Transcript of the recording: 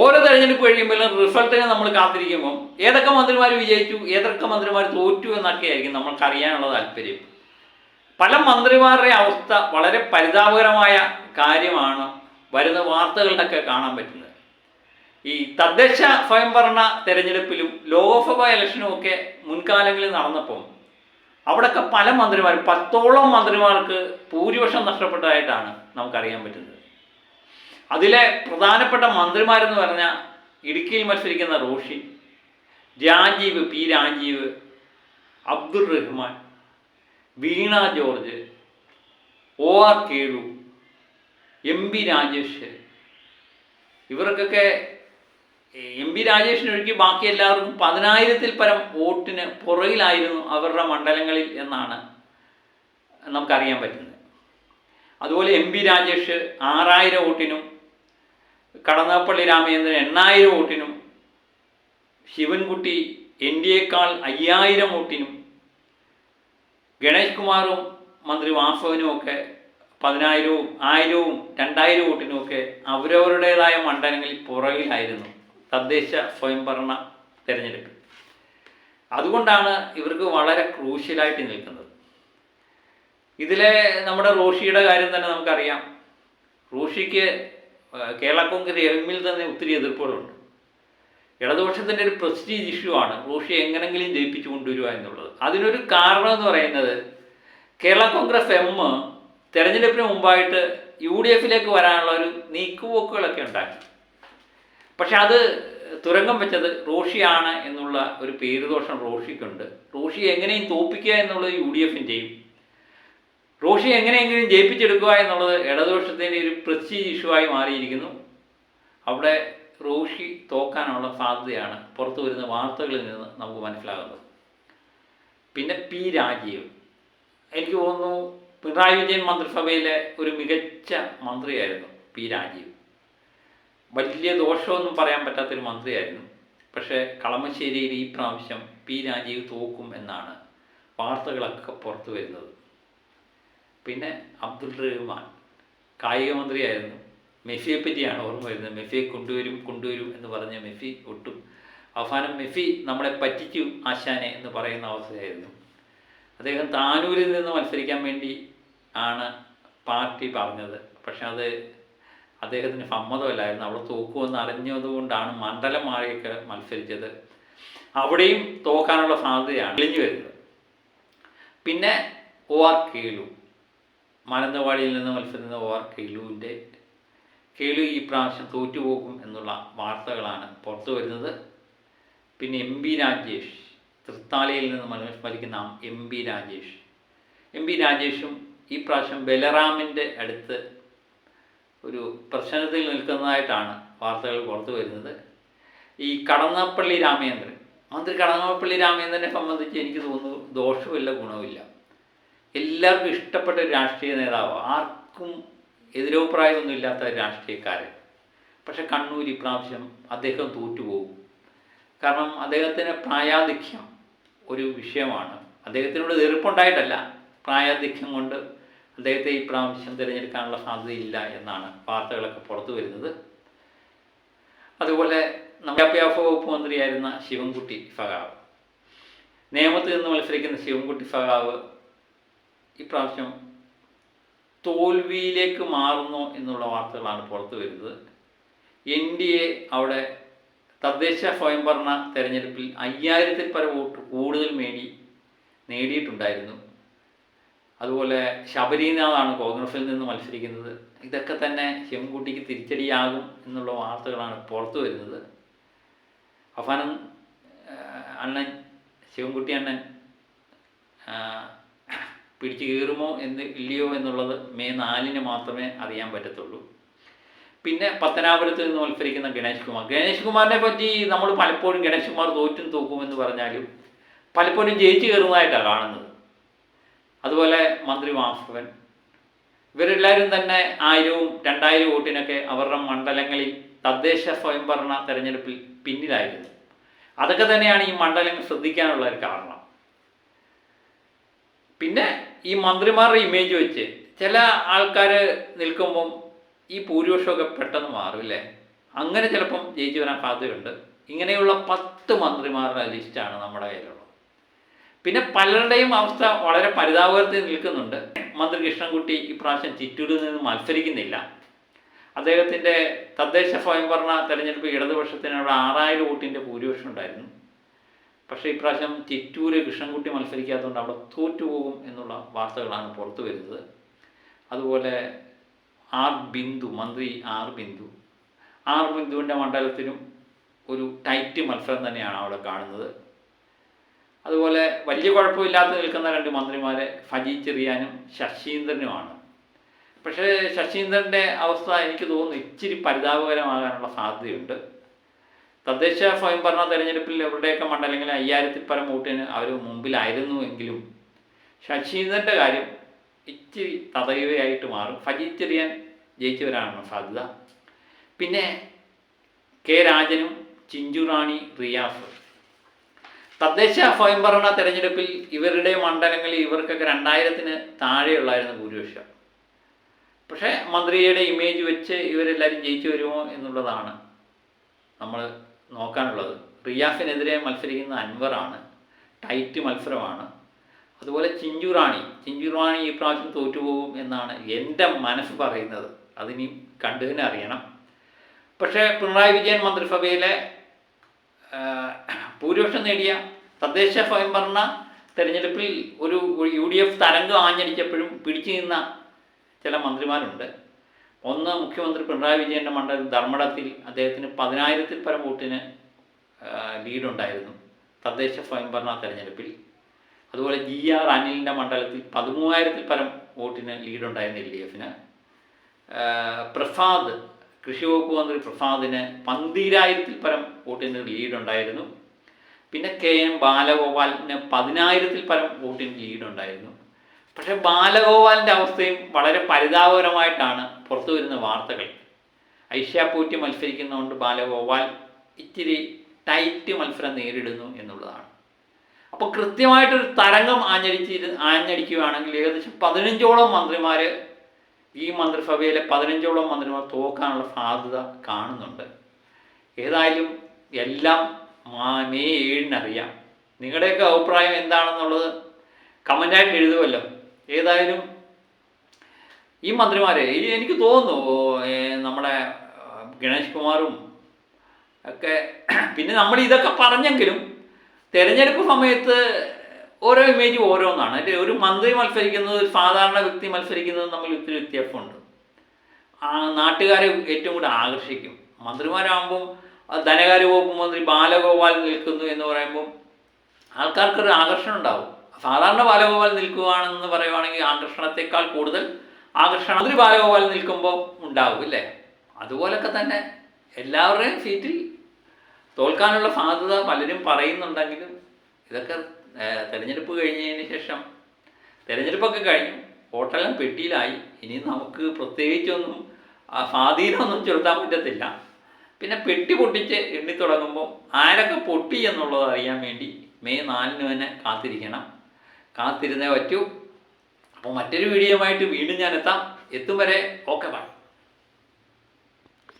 ഓരോ തെരഞ്ഞെടുപ്പ് കഴിയുമ്പോഴും റിസൾട്ടിനെ നമ്മൾ കാത്തിരിക്കുമ്പം ഏതൊക്കെ മന്ത്രിമാർ വിജയിച്ചു, ഏതൊക്കെ മന്ത്രിമാർ തോറ്റു എന്നൊക്കെ ആയിരിക്കും നമ്മൾക്ക് അറിയാനുള്ള താല്പര്യം. പല മന്ത്രിമാരുടെ അവസ്ഥ വളരെ പരിതാപകരമായ കാര്യമാണ് വരുന്ന വാർത്തകളിലൊക്കെ കാണാൻ പറ്റുന്നത്. ഈ തദ്ദേശ സ്വയംഭരണ തെരഞ്ഞെടുപ്പിലും ലോക്സഭാ ഇലക്ഷനും ഒക്കെ മുൻകാലങ്ങളിൽ നടന്നപ്പം അവിടെയൊക്കെ പല മന്ത്രിമാർ, 10ഓളം മന്ത്രിമാർക്ക് ഭൂരിപക്ഷം നഷ്ടപ്പെട്ടതായിട്ടാണ് നമുക്കറിയാൻ പറ്റുന്നത്. അതിലെ പ്രധാനപ്പെട്ട മന്ത്രിമാരെന്ന് പറഞ്ഞാൽ ഇടുക്കിയിൽ മത്സരിക്കുന്ന Roshi, P Rajeev, Abdul Rahman, Veena George, OR Kelu, MP Rajesh. ഇവർക്കൊക്കെ MP രാജേഷിനൊഴുക്കി ബാക്കി എല്ലാവർക്കും 10,000-ൽ പരം വോട്ടിന് പുറകിലായിരുന്നു അവരുടെ മണ്ഡലങ്ങളിൽ എന്നാണ് നമുക്കറിയാൻ പറ്റുന്നത്. അതുപോലെ MP രാജേഷ് 6,000 വോട്ടിനും, കടന്നപ്പള്ളി രാമചന്ദ്രൻ 8,000 വോട്ടിനും, ശിവൻകുട്ടി NDയേക്കാൾ 5,000 വോട്ടിനും, ഗണേഷ് കുമാറും മന്ത്രി വാസവനും ഒക്കെ 10,000-ഉം 1,000-ഉം 2,000 വോട്ടിനുമൊക്കെ അവരവരുടേതായ മണ്ഡലങ്ങളിൽ പുറകിലായിരുന്നു തദ്ദേശ സ്വയംഭരണ തെരഞ്ഞെടുപ്പ്. അതുകൊണ്ടാണ് ഇവർക്ക് വളരെ ക്രൂഷ്യലായിട്ട് നിൽക്കുന്നത്. ഇതിലെ നമ്മുടെ റോഷിയുടെ കാര്യം തന്നെ നമുക്കറിയാം. റോഷിക്ക് കേരള കോൺഗ്രസ് എമ്മിൽ തന്നെ ഒത്തിരി എതിർപ്പുകളുണ്ട്. ഇടതുപക്ഷത്തിൻ്റെ ഒരു പ്രസ്റ്റീജ് ഇഷ്യൂ ആണ് റോഷി എങ്ങനെങ്കിലും ജയിപ്പിച്ചു കൊണ്ടുവരിക എന്നുള്ളത്. അതിനൊരു കാരണം എന്ന് പറയുന്നത് കേരള കോൺഗ്രസ് എം തെരഞ്ഞെടുപ്പിന് മുമ്പായിട്ട് UDFിലേക്ക് വരാനുള്ള ഒരു നീക്കുപോക്കുകളൊക്കെ ഉണ്ടാക്കി. പക്ഷെ അത് തുരങ്കം വെച്ചത് റോഷിയാണ് എന്നുള്ള ഒരു പേരുദോഷം റോഷിക്കുണ്ട്. റോഷി എങ്ങനെയും തോൽപ്പിക്കുക എന്നുള്ളത് UDFിൻ്റെയും, റോഷി എങ്ങനെയെങ്കിലും ജയിപ്പിച്ചെടുക്കുക എന്നുള്ളത് ഇടതുപക്ഷത്തിൻ്റെ ഒരു പ്രസ്റ്റീജ് ഇഷ്യൂ ആയി മാറിയിരിക്കുന്നു. അവിടെ റോഷി തോക്കാനുള്ള സാധ്യതയാണ് പുറത്തു വരുന്ന വാർത്തകളിൽ നിന്ന് നമുക്ക് മനസ്സിലാകുന്നത്. പിന്നെ P രാജീവ്, എനിക്ക് തോന്നുന്നു പിണറായി വിജയൻ മന്ത്രിസഭയിലെ ഒരു മികച്ച മന്ത്രിയായിരുന്നു P രാജീവ്. വലിയ ദോഷമൊന്നും പറയാൻ പറ്റാത്തൊരു മന്ത്രിയായിരുന്നു. പക്ഷേ കളമശ്ശേരിയിൽ ഈ പ്രാവശ്യം P രാജീവ് തോക്കും എന്നാണ് വാർത്തകളൊക്കെ പുറത്തു വരുന്നത്. പിന്നെ അബ്ദുൾ റഹ്മാൻ കായിക മന്ത്രിയായിരുന്നു. മെസ്സിയെ പറ്റിയാണ് ഓർമ്മ വരുന്നത്. മെസ്സിയെ കൊണ്ടുവരും എന്ന് പറഞ്ഞ മെസ്സി ഒട്ടും അവസാനം മെസ്സി നമ്മളെ പറ്റിച്ചു ആശാനെ എന്ന് പറയുന്ന അവസ്ഥയായിരുന്നു. അദ്ദേഹം താനൂരിൽ നിന്ന് മത്സരിക്കാൻ വേണ്ടി ആണ് പാർട്ടി പറഞ്ഞത്. പക്ഷെ അത് അദ്ദേഹത്തിന് സമ്മതമല്ലായിരുന്നു. അവിടെ തോക്കുമെന്ന് അറിഞ്ഞതുകൊണ്ടാണ് മണ്ഡലം മാറിയൊക്കെ മത്സരിച്ചത്. അവിടെയും തോക്കാനുള്ള സാധ്യതയാണ് തെളിഞ്ഞു വരുന്നത്. പിന്നെ OR കേളു, മാനന്തവാടിയിൽ നിന്ന് മത്സരിക്കുന്ന OR കേളു ഈ പ്രാവശ്യം തോറ്റുപോകും എന്നുള്ള വാർത്തകളാണ് പുറത്തു വരുന്നത്. പിന്നെ MP രാജേഷ്, തൃത്താലയിൽ നിന്ന് മത്സരിക്കുന്ന MP രാജേഷും ഈ പ്രാവശ്യം ബലറാമിൻ്റെ അടുത്ത് ഒരു പ്രശ്നത്തിൽ നിൽക്കുന്നതായിട്ടാണ് വാർത്തകൾ പുറത്തു വരുന്നത്. ഈ കടന്നപ്പള്ളി രാമചന്ദ്രൻ, മന്ത്രി കടന്നപ്പള്ളി രാമചന്ദ്രനെ സംബന്ധിച്ച് എനിക്ക് തോന്നുന്നു ദോഷമില്ല ഗുണമില്ല. എല്ലാവർക്കും ഇഷ്ടപ്പെട്ട ഒരു രാഷ്ട്രീയ നേതാവ്, ആർക്കും എതിരഭിപ്രായമൊന്നും ഇല്ലാത്ത ഒരു രാഷ്ട്രീയക്കാരൻ. പക്ഷെ കണ്ണൂർ ഇപ്രാവശ്യം അദ്ദേഹം തോറ്റുപോകും. കാരണം അദ്ദേഹത്തിന് പ്രായാധിക്യം ഒരു വിഷയമാണ്. അദ്ദേഹത്തിനോട് എതിർപ്പുണ്ടായിട്ടല്ല, പ്രായാധിക്യം കൊണ്ട് അദ്ദേഹത്തെ ഈ പ്രാവശ്യം തിരഞ്ഞെടുക്കാനുള്ള സാധ്യതയില്ല എന്നാണ് വാർത്തകളൊക്കെ പുറത്തു വരുന്നത്. അതുപോലെ വിദ്യാഭ്യാസ വകുപ്പ് മന്ത്രിയായിരുന്ന ശിവൻകുട്ടി സഖാവ്, നേമത്തിൽ നിന്ന് മത്സരിക്കുന്ന ശിവൻകുട്ടി സഖാവ് ഈ പ്രാവശ്യം തോൽവിയിലേക്ക് മാറുന്നു എന്നുള്ള വാർത്തകളാണ് പുറത്തു വരുന്നത്. NDA അവിടെ തദ്ദേശ സ്വയംഭരണ തെരഞ്ഞെടുപ്പിൽ 5,000-ൽ പരം വോട്ട് കൂടുതൽ നേടിയിട്ടുണ്ടായിരുന്നു. അതുപോലെ ശബരിനാഥാണ് കോൺഗ്രസിൽ നിന്ന് മത്സരിക്കുന്നത്. ഇതൊക്കെ തന്നെ ശിവൻകുട്ടിക്ക് തിരിച്ചടിയാകും എന്നുള്ള വാർത്തകളാണ് പുറത്തു വരുന്നത്. അവസാനം ശിവൻകുട്ടി അണ്ണൻ പിടിച്ചു കയറുമോ ഇല്ലയോ എന്നുള്ളത് മെയ് 4-ന് മാത്രമേ അറിയാൻ പറ്റത്തുള്ളൂ. പിന്നെ പത്തനാപുരത്ത് നിന്ന് മത്സരിക്കുന്ന ഗണേഷ് കുമാറിനെ പറ്റി നമ്മൾ പലപ്പോഴും ഗണേഷ് കുമാർ തോക്കുമെന്ന് പറഞ്ഞാലും പലപ്പോഴും ജയിച്ചു കയറുന്നതായിട്ടാണ് കാണുന്നത്. അതുപോലെ മന്ത്രി വാസവൻ, ഇവരെല്ലാവരും തന്നെ 1,000-ഉം 2,000 വോട്ടിനൊക്കെ അവരുടെ മണ്ഡലങ്ങളിൽ തദ്ദേശ സ്വയംഭരണ തെരഞ്ഞെടുപ്പിൽ പിന്നിലായിരുന്നു. അതൊക്കെ തന്നെയാണ് ഈ മണ്ഡലങ്ങൾ ശ്രദ്ധിക്കാനുള്ള ഒരു കാരണം. പിന്നെ ഈ മന്ത്രിമാരുടെ ഇമേജ് വെച്ച് ചില ആൾക്കാർ നിൽക്കുമ്പം ഈ ഭൂരിപക്ഷമൊക്കെ പെട്ടെന്ന് മാറില്ലേ. അങ്ങനെ ചിലപ്പം ജയിച്ചു വരാൻ സാധ്യതയുണ്ട്. ഇങ്ങനെയുള്ള 10 മന്ത്രിമാരുടെ ലിസ്റ്റാണ് നമ്മുടെ കയ്യിലുള്ളത്. പിന്നെ പലരുടെയും അവസ്ഥ വളരെ പരിതാപകരത്തിൽ നിൽക്കുന്നുണ്ട്. മന്ത്രി കൃഷ്ണൻകുട്ടി ഇപ്രാവശ്യം ചിറ്റൂരിൽ നിന്ന് മത്സരിക്കുന്നില്ല. അദ്ദേഹത്തിൻ്റെ തദ്ദേശ സ്വയംഭരണ തെരഞ്ഞെടുപ്പ് ഇടതുപക്ഷത്തിന് അവിടെ 6000 വോട്ടിൻ്റെ ഭൂരിപക്ഷം ഉണ്ടായിരുന്നു. പക്ഷേ ഇപ്രാവശ്യം ചിറ്റൂര് കൃഷ്ണൻകുട്ടി മത്സരിക്കാത്തതുകൊണ്ട് അവിടെ തോറ്റുപോകും എന്നുള്ള വാർത്തകളാണ് പുറത്തു വരുന്നത്. അതുപോലെ മന്ത്രി ആർ ബിന്ദുവിൻ്റെ മണ്ഡലത്തിലും ഒരു ടൈറ്റ് മത്സരം തന്നെയാണ് അവിടെ കാണുന്നത്. അതുപോലെ വലിയ കുഴപ്പമില്ലാതെ നിൽക്കുന്ന 2 മന്ത്രിമാർ ഫജി ചെറിയാനും ശശീന്ദ്രനുമാണ്. പക്ഷേ ശശീന്ദ്രൻ്റെ അവസ്ഥ എനിക്ക് തോന്നുന്നു ഇച്ചിരി പരിതാപകരമാകാനുള്ള സാധ്യതയുണ്ട്. തദ്ദേശ സ്വയംഭരണ തെരഞ്ഞെടുപ്പിൽ എവിടെയൊക്കെ മണ്ഡലങ്ങളിൽ 5000-ൽ പരം വോട്ടിന് അവർ മുമ്പിലായിരുന്നു എങ്കിലും ശശീന്ദ്രൻ്റെ കാര്യം ഇച്ചിരി തതയുകയായിട്ട് മാറും. ഫജി ചെറിയാൻ ജയിച്ചു വരാനാണ് സാധ്യത. പിന്നെ കെ രാജനും ചിഞ്ചുറാണി റിയാസ്. തദ്ദേശ സ്വയംഭരണ തെരഞ്ഞെടുപ്പിൽ ഇവരുടെ മണ്ഡലങ്ങളിൽ ഇവർക്കൊക്കെ 2000-ന് താഴെയുള്ളായിരുന്നു ഭൂരിപക്ഷം. പക്ഷേ മന്ത്രിയുടെ ഇമേജ് വെച്ച് ഇവരെല്ലാവരും ജയിച്ചു വരുമോ എന്നുള്ളതാണ് നമ്മൾ നോക്കാനുള്ളത്. റിയാസിനെതിരെ മത്സരിക്കുന്ന അൻവറാണ്. ടൈറ്റ് മത്സരമാണ്. അതുപോലെ ചിഞ്ചുറാണി ഈ പ്രാവശ്യം തോറ്റുപോകും എന്നാണ് എൻ്റെ മനസ്സ് പറയുന്നത്. അതിനി കണ്ടു തന്നെ അറിയണം. പക്ഷേ പിണറായി വിജയൻ മന്ത്രിസഭയിലെ ഭൂരിപക്ഷം നേടിയ തദ്ദേശ സ്വയംഭരണ തെരഞ്ഞെടുപ്പിൽ ഒരു UDF തരംഗം ആഞ്ഞടിച്ചപ്പോഴും പിടിച്ചു നിന്ന ചില മന്ത്രിമാരുണ്ട്. ഒന്ന്, മുഖ്യമന്ത്രി പിണറായി വിജയൻ്റെ മണ്ഡലം ധർമ്മടത്തിൽ അദ്ദേഹത്തിന് 10000-ൽ പരം വോട്ടിന് ലീഡുണ്ടായിരുന്നു തദ്ദേശ സ്വയംഭരണ തെരഞ്ഞെടുപ്പിൽ. അതുപോലെ GR അനിലിൻ്റെ മണ്ഡലത്തിൽ 13000-ൽ പരം വോട്ടിന് ലീഡുണ്ടായിരുന്നു LDF-ന്. കൃഷി വകുപ്പ് മന്ത്രി പ്രസാദിന് 12000-ൽ പരം വോട്ടിന് ലീഡുണ്ടായിരുന്നു. പിന്നെ KM ബാലഗോപാലിന് 10000-ൽ പരം വോട്ടിന് ലീഡുണ്ടായിരുന്നു. പക്ഷേ ബാലഗോപാലിൻ്റെ അവസ്ഥയും വളരെ പരിതാപകരമായിട്ടാണ് പുറത്തു വരുന്ന വാർത്തകൾ. ഐഷ്യാപൂറ്റി മത്സരിക്കുന്നതുകൊണ്ട് ബാലഗോപാൽ ഇച്ചിരി ടൈറ്റ് മത്സരം നേരിടുന്നു എന്നുള്ളതാണ്. അപ്പോൾ കൃത്യമായിട്ടൊരു തരംഗം ആഞ്ഞടിക്കുകയാണെങ്കിൽ ഏകദേശം 15ഓളം മന്ത്രിമാർ, ഈ മന്ത്രിസഭയിലെ 15ഓളം മന്ത്രിമാർ തോക്കാനുള്ള സാധ്യത കാണുന്നുണ്ട്. ഏതായാലും എല്ലാം മെയ് 7-ന് അറിയാം. നിങ്ങളുടെയൊക്കെ അഭിപ്രായം എന്താണെന്നുള്ളത് കമൻ്റായിട്ട് എഴുതുമല്ലോ. ഏതായാലും ഈ മന്ത്രിമാരെ എനിക്ക് തോന്നുന്നു നമ്മുടെ ഗണേഷ് കുമാറും ഒക്കെ, പിന്നെ നമ്മൾ ഇതൊക്കെ പറഞ്ഞെങ്കിലും തിരഞ്ഞെടുപ്പ് സമയത്ത് ഓരോ ഇമേജും ഓരോന്നാണ്. ഒരു മന്ത്രി മത്സരിക്കുന്നത് ഒരു സാധാരണ വ്യക്തി മത്സരിക്കുന്നത് തമ്മിൽ ഒത്തിരി വ്യത്യാസമുണ്ട്. നാട്ടുകാരെ ഏറ്റവും കൂടെ ആകർഷിക്കും. മന്ത്രിമാരാകുമ്പം ധനകാര്യ വകുപ്പ് മന്ത്രി ബാലഗോപാൽ നിൽക്കുന്നു എന്ന് പറയുമ്പം ആൾക്കാർക്കൊരു ആകർഷണം ഉണ്ടാവും. സാധാരണ ബാലഗോപാൽ നിൽക്കുകയാണെന്ന് പറയുവാണെങ്കിൽ ആകർഷണത്തെക്കാൾ കൂടുതൽ ആകർഷണം മന്ത്രി ബാലഗോപാൽ നിൽക്കുമ്പോൾ ഉണ്ടാവും, ഇല്ലേ? അതുപോലൊക്കെ തന്നെ എല്ലാവരുടെയും സീറ്റിൽ തോൽക്കാനുള്ള സാധ്യത പലരും പറയുന്നുണ്ടെങ്കിലും ഇതൊക്കെ തിരഞ്ഞെടുപ്പ് കഴിഞ്ഞതിന് ശേഷം, തിരഞ്ഞെടുപ്പൊക്കെ കഴിഞ്ഞു, വോട്ടെല്ലാം പെട്ടിയിലായി. ഇനി നമുക്ക് പ്രത്യേകിച്ചൊന്നും സ്വാധീനമൊന്നും ചെലുത്താൻ പറ്റത്തില്ല. പിന്നെ പെട്ടി പൊട്ടിച്ച് എണ്ണി തുടങ്ങുമ്പോൾ ആരൊക്കെ പൊട്ടി എന്നുള്ളത് അറിയാൻ വേണ്ടി മെയ് 4-ന് തന്നെ കാത്തിരുന്നേ പറ്റൂ. അപ്പോൾ മറ്റൊരു വീഡിയോയുമായിട്ട് വീണ്ടും ഞാൻ എത്തും വരെ ഓക്കെ ബൈ.